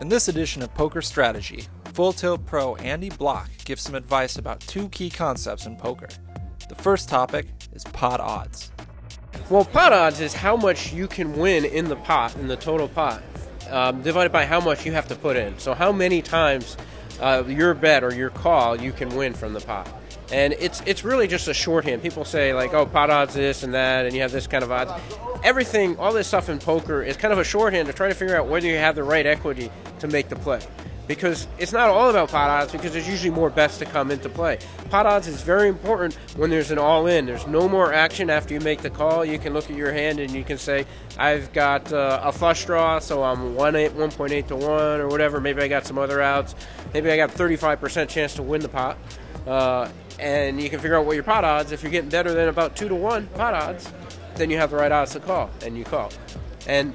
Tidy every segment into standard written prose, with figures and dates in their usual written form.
In this edition of Poker Strategy, Full Tilt Pro Andy Bloch gives some advice about two key concepts in poker. The first topic is pot odds. Well, pot odds is how much you can win in the pot, in the total pot, divided by how much you have to put in. So how many times your bet or your call you can win from the pot. And it's really just a shorthand. People say, like, oh, pot odds this and that, and you have this kind of odds. Everything, all this stuff in poker is kind of a shorthand to try to figure out whether you have the right equity to make the play. Because it's not all about pot odds, because there's usually more bets to come into play. Pot odds is very important when there's an all-in. There's no more action after you make the call. You can look at your hand and you can say, I've got a flush draw, so I'm 1.8 to 1 or whatever. Maybe I got some other outs. Maybe I got 35% chance to win the pot. And you can figure out what your pot odds. If you're getting better than about 2 to 1 pot odds, then you have the right odds to call, and you call. And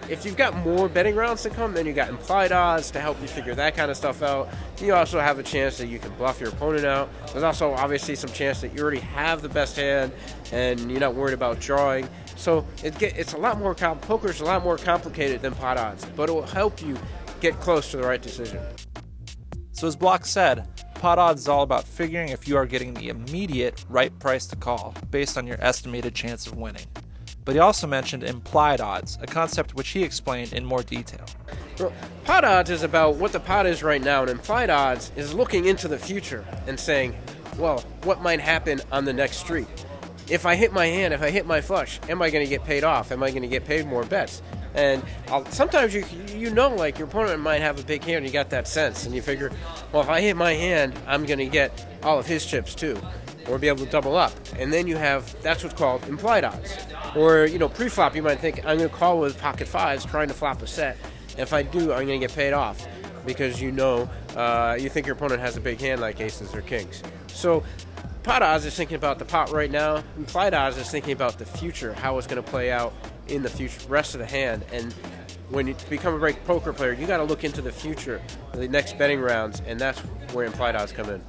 if you've got more betting rounds to come, then you got implied odds to help you figure that kind of stuff out. You also have a chance that you can bluff your opponent out. There's also obviously some chance that you already have the best hand and you're not worried about drawing. So it's a lot more poker's a lot more complicated than pot odds, but it will help you get close to the right decision. So as Bloch said, pot odds is all about figuring if you are getting the immediate right price to call based on your estimated chance of winning. But he also mentioned implied odds, a concept which he explained in more detail. Well, pot odds is about what the pot is right now, and implied odds is looking into the future and saying, well, what might happen on the next street? If I hit my hand, if I hit my flush, am I going to get paid off? Am I going to get paid more bets? And sometimes you know, like, your opponent might have a big hand, and you got that sense, and you figure, well, if I hit my hand, I'm going to get all of his chips too, or be able to double up. And then you have, that's what's called implied odds. Or, pre-flop, you might think, I'm going to call with pocket fives, trying to flop a set. And if I do, I'm going to get paid off, because you think your opponent has a big hand like aces or kings. So pot odds is thinking about the pot right now. Implied odds is thinking about the future, how it's going to play out in the future, rest of the hand. And when you become a great poker player, you got to look into the future, the next betting rounds, and that's where implied odds come in.